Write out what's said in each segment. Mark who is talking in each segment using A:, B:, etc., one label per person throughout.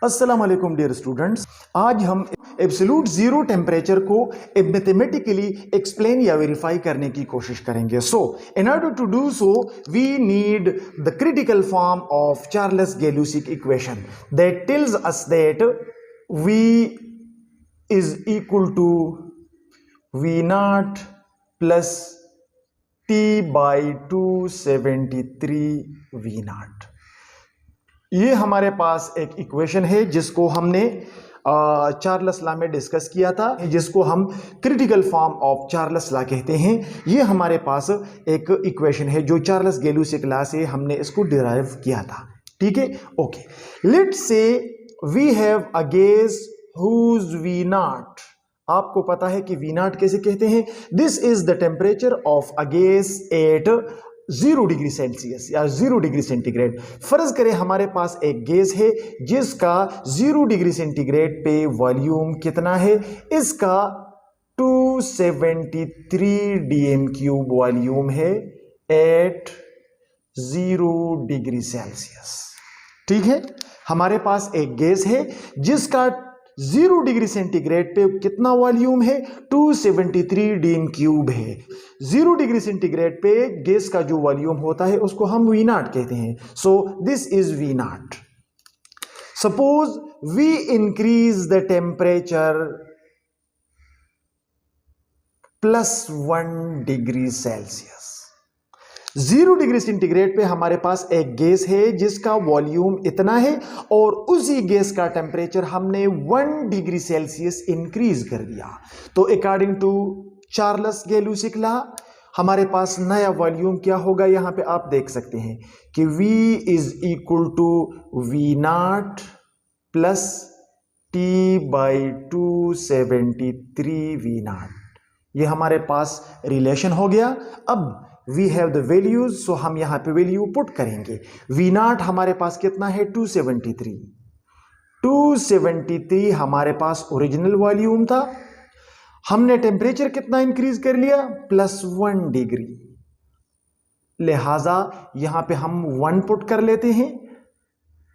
A: अस्सलाम वालेकुम dear students. आज हम एब्सोल्यूट जीरो टेम्परेचर को मैथमेटिकली एक्सप्लेन या वेरीफाई करने की कोशिश करेंगे। So in order to do so we need the critical form of Charles Gay Lussac equation that tells us that V is equal to V naught plus T by 273 V naught। ये हमारे पास एक equation है जिसको हमने Charles law में discuss किया था, जिसको हम critical form of Charles law कहते हैं। ये हमारे पास एक इक्वेशन है जो चार्ल्स गे लुसाक लॉ से हमने इसको डिराइव किया था। ठीक है, okay. Let's say we have a gas whose V naught, आपको पता है कि V naught कैसे कहते हैं। This is the temperature of a gas at 0 degree Celsius या 0 डिग्री सेंटीग्रेड। फर्ज करें हमारे पास एक गैस है जिसका 0 डिग्री सेंटीग्रेड पे वॉल्यूम कितना है, इसका 273 dm³ वॉल्यूम है एट 0 डिग्री सेल्सियस। ठीक है, हमारे पास एक गैस है जिसका 0 डिग्री सेंटीग्रेड पे कितना वॉल्यूम है, 273 dm³ है। 0 डिग्री सेंटीग्रेड पे गैस का जो वॉल्यूम होता है उसको हम V naught कहते हैं। So this is V naught। Suppose we increase the temperature +1 degree Celsius. 0 degree centigrade पे हमारे पास एक गैस है जिसका वॉल्यूम इतना है और उसी गैस का टेम्परेचर हमने 1 डिग्री सेल्सियस इंक्रीज कर दिया। तो according to Charles Gay Lussac law हमारे पास नया वॉल्यूम क्या होगा, यहां पे आप देख सकते हैं कि V is equal to V naught plus T by 273 V naught। ये हमारे पास रिलेशन हो गया। अब वी हैव द वैल्यूज, सो हम यहां पे वैल्यू पुट करेंगे। V naught हमारे पास कितना है, 273। 273 हमारे पास ओरिजिनल वॉल्यूम था। हमने टेम्परेचर कितना इंक्रीज कर लिया, +1 डिग्री। लिहाजा यहां पे हम 1 पुट कर लेते हैं,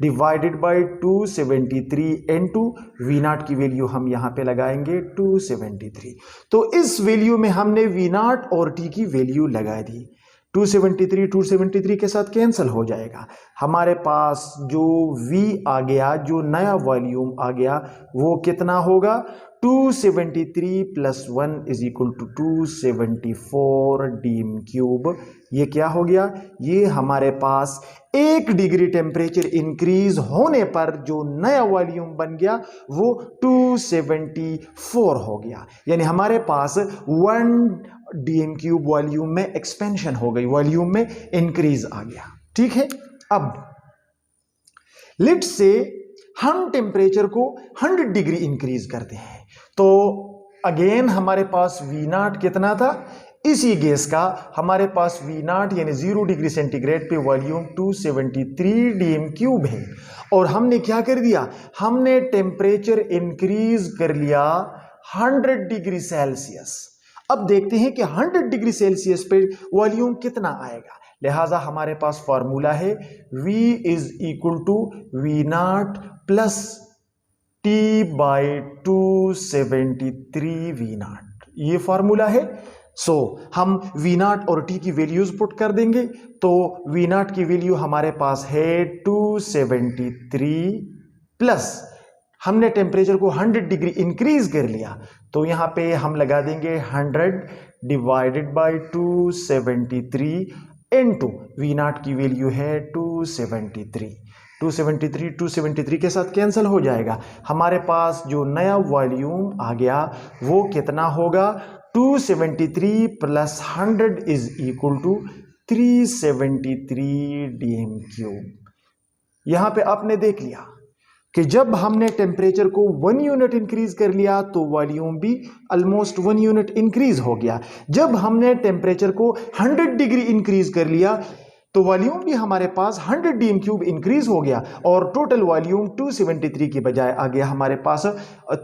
A: divided by 273 into V naught की वैल्यू हम यहां पे लगाएंगे 273। तो इस वैल्यू में हमने V naught और T की वैल्यू लगा दी। 273 के साथ कैंसिल हो जाएगा। हमारे पास जो V आ गया, जो नया वॉल्यूम आ गया, वो कितना होगा, 273 plus 1 is equal to 274 dm³। ये क्या हो गया, ये हमारे पास 1 डिग्री टेम्परेचर इंक्रीज होने पर जो नया वॉल्यूम बन गया वो 274 हो गया। यानी हमारे पास 1 dm³ वॉल्यूम में एक्सपेंशन हो गई, वॉल्यूम में इंक्रीज आ गया। ठीक है, अब लेट्स से हम टेम्परेचर को 100 डिग्री इंक्रीज करते हैं। तो अगेन हमारे पास V naught कितना था, इसी गैस का हमारे पास V naught यानी 0 डिग्री सेंटीग्रेड पे वॉल्यूम 273 dm³ है। और हमने क्या कर दिया, हमने टेम्परेचर इंक्रीज कर लिया 100 डिग्री सेल्सियस। अब देखते हैं कि 100 डिग्री सेल्सियस पे वॉल्यूम कितना आएगा। लिहाजा हमारे पास फॉर्मूला है V is equal to V naught plus T by 273 V naught, ये फॉर्मूला है। सो हम V naught और T की वैल्यूज पुट कर देंगे। तो V naught की वैल्यू हमारे पास है 273 प्लस हमने टेम्परेचर को 100 डिग्री इंक्रीज कर लिया, तो यहां पे हम लगा देंगे 100 divided by 273 into V naught की वैल्यू है 273। 273 के साथ कैंसिल हो जाएगा। हमारे पास जो नया वॉल्यूम आ गया वो कितना होगा, 273 plus 100 is equal to 373 dm³। यहां पे आपने देख लिया कि जब हमने टेम्परेचर को 1 यूनिट इंक्रीज कर लिया तो वॉल्यूम भी ऑलमोस्ट 1 यूनिट इंक्रीज हो गया। जब हमने टेम्परेचर को 100 डिग्री इंक्रीज कर लिया तो वॉल्यूम भी हमारे पास 100 dm³ इंक्रीज हो गया और टोटल वॉल्यूम 273 की बजाय आ गया हमारे पास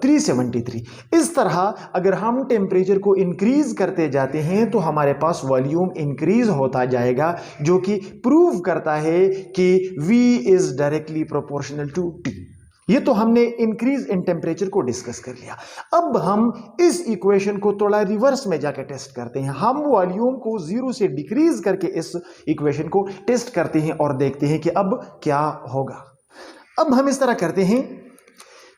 A: 373। इस तरह अगर हम टेम्परेचर को इंक्रीज करते जाते हैं तो हमारे पास वॉल्यूम इंक्रीज होता जाएगा, जो कि प्रूव करता है कि V is directly proportional to T। ये तो हमने इंक्रीज इन टेम्परेचर को डिस्कस कर लिया। अब हम इस इक्वेशन को थोड़ा रिवर्स में जाकर टेस्ट करते हैं। हम वॉल्यूम को 0 से डिक्रीज करके इस इक्वेशन को टेस्ट करते हैं और देखते हैं कि अब क्या होगा। अब हम इस तरह करते हैं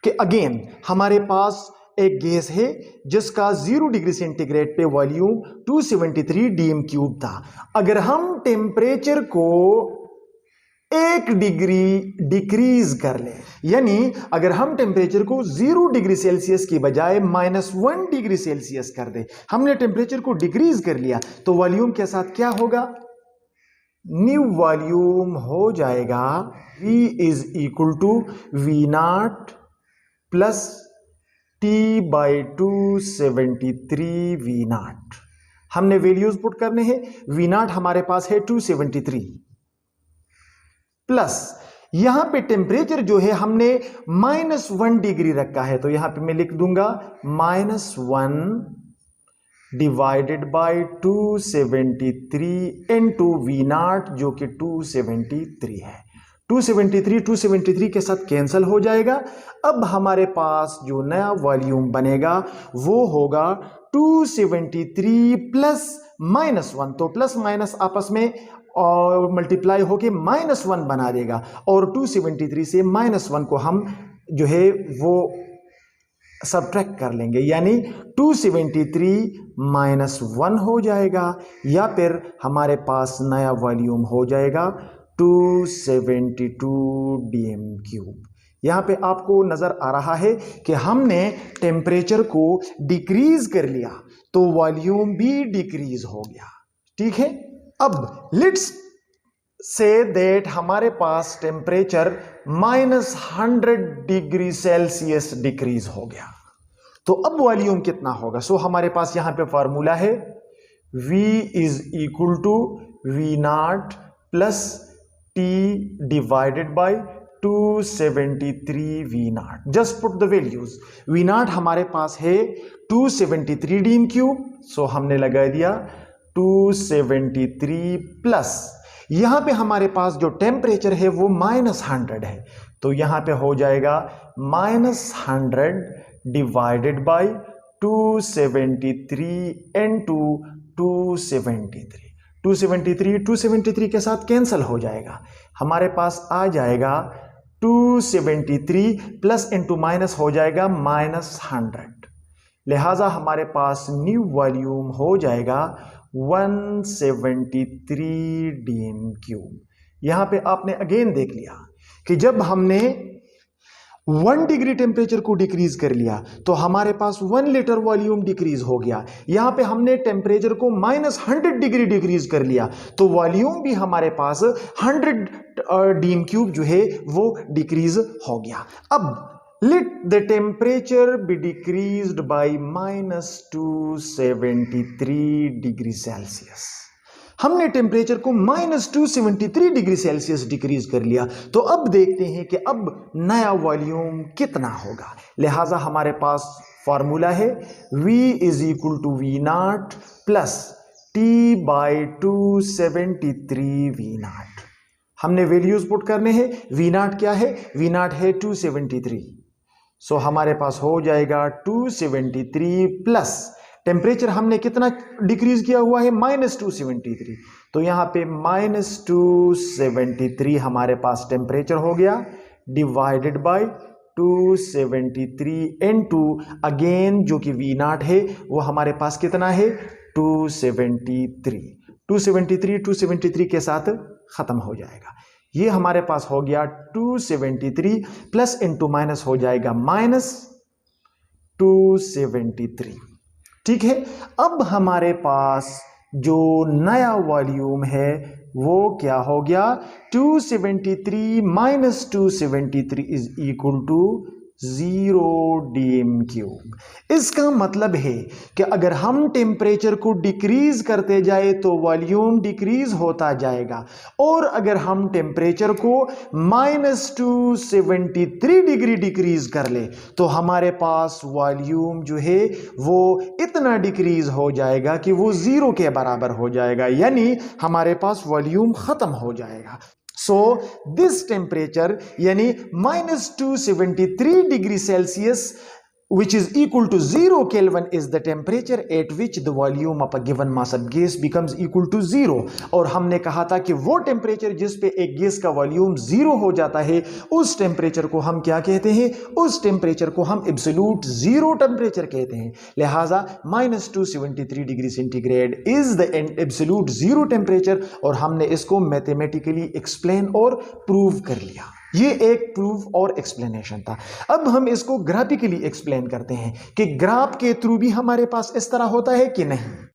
A: कि अगेन हमारे पास एक गैस है जिसका 0 डिग्री सेंटीग्रेड पे वॉल्यूम 273 डीएम क्यूब था। अगर हम टेम्परेचर को 1 डिग्री डिक्रीज कर लें, यानी अगर हम टेम्परेचर को 0 डिग्री सेल्सियस की बजाय -1 डिग्री सेल्सियस कर दें, हमने टेम्परेचर को डिक्रीज कर लिया, तो वॉल्यूम के साथ क्या होगा? न्यू वॉल्यूम हो जाएगा V is equal to V0 plus T/273 V0। हमने वैल्यूज पुट करने हैं। V0 हमारे पास है 273 प्लस यहां पे टेम्परेचर जो है हमने -1 डिग्री रखा है, तो यहां पे मैं लिख दूंगा -1 डिवाइडेड बाय 273 इनटू V0 जो कि 273 है। 273 के साथ कैंसिल हो जाएगा। अब हमारे पास जो नया वॉल्यूम बनेगा वो होगा 273 प्लस -1, तो प्लस माइनस आपस में और मल्टीप्लाई होके -1 बना देगा, और 273 से -1 को हम जो है वो सब्ट्रैक्ट कर लेंगे, यानी 273 -1 हो जाएगा, या फिर हमारे पास नया वॉल्यूम हो जाएगा 272 डीएम क्यूब। यहां पे आपको नजर आ रहा है कि हमने टेम्परेचर को डिक्रीज कर लिया तो वॉल्यूम भी डिक्रीज हो गया। ठीक है, अब लेट्स से दैट हमारे पास टेम्परेचर -100 डिग्री सेल्सियस डिक्रीज हो गया, तो अब वॉल्यूम कितना होगा? सो हमारे पास यहां पे फॉर्मूला है V is equal to V0 plus T divided by 273 V0। Just put the values. V0 हमारे पास है 273 डीएम क्यूब, सो हमने लगा दिया 273 प्लस यहां पे हमारे पास जो टेम्परेचर है वो -100 है, तो यहां पे हो जाएगा -100 डिवाइडेड बाय 273 इनटू 273 के साथ कैंसिल हो जाएगा। हमारे पास आ जाएगा 273 प्लस इंटू माइनस हो जाएगा -100, लिहाजा हमारे पास न्यू वॉल्यूम हो जाएगा 173 डीएम क्यूब। यहां पे आपने अगेन देख लिया कि जब हमने 1 डिग्री टेम्परेचर को डिक्रीज कर लिया तो हमारे पास 1 लीटर वॉल्यूम डिक्रीज हो गया। यहां पे हमने टेम्परेचर को -100 डिग्री डिक्रीज कर लिया तो वॉल्यूम भी हमारे पास 100 डीएम क्यूब जो है वो डिक्रीज हो गया। अब let the temperature be decreased by -273 degree Celsius. हमने टेम्परेचर को -273 डिग्री सेल्सियस डिक्रीज कर लिया, तो अब देखते हैं कि अब नया वॉल्यूम कितना होगा। लिहाजा हमारे पास फॉर्मूला है V is equal to V0 plus T/273 V0। हमने वैल्यूज पुट करने हैं। V0 क्या है? V0 है 273, सो हमारे पास हो जाएगा 273 प्लस टेम्परेचर हमने कितना डिक्रीज किया हुआ है -273, तो यहां पे -273 हमारे पास टेम्परेचर हो गया डिवाइडेड बाय 273 इनटू अगेन जो कि V0 है वो हमारे पास कितना है 273 के साथ खत्म हो जाएगा। ये हमारे पास हो गया 273 प्लस इंटू माइनस हो जाएगा -273। ठीक है, अब हमारे पास जो नया वॉल्यूम है वो क्या हो गया 273 - 273 is equal to 0 DM cube. इसका मतलब है कि अगर हम टेम्परेचर को डिक्रीज करते जाए तो वॉल्यूम डिक्रीज होता जाएगा, और अगर हम टेम्परेचर को -273 डिग्री डिक्रीज कर ले तो हमारे पास वॉल्यूम जो है वो इतना डिक्रीज हो जाएगा कि वो 0 के बराबर हो जाएगा, यानी हमारे पास वॉल्यूम खत्म हो जाएगा। सो दिस टेम्परेचर यानी -273 degree Celsius which is equal to 0 Kelvin is the temperature at which the volume of a given mass of gas becomes equal to 0। और हमने कहा था कि वो टेम्परेचर जिस पे एक गैस का वॉल्यूम 0 हो जाता है उस टेम्परेचर को हम क्या कहते हैं, उस टेम्परेचर को हम एब्सोल्यूट जीरो टेम्परेचर कहते हैं। लिहाजा -273 degree centigrade is the absolute zero temperature और हमने इसको मैथमेटिकली एक्सप्लेन और प्रूव कर लिया। ये एक प्रूफ और एक्सप्लेनेशन था। अब हम इसको ग्राफिकली एक्सप्लेन करते हैं कि ग्राफ के थ्रू भी हमारे पास इस तरह होता है कि नहीं।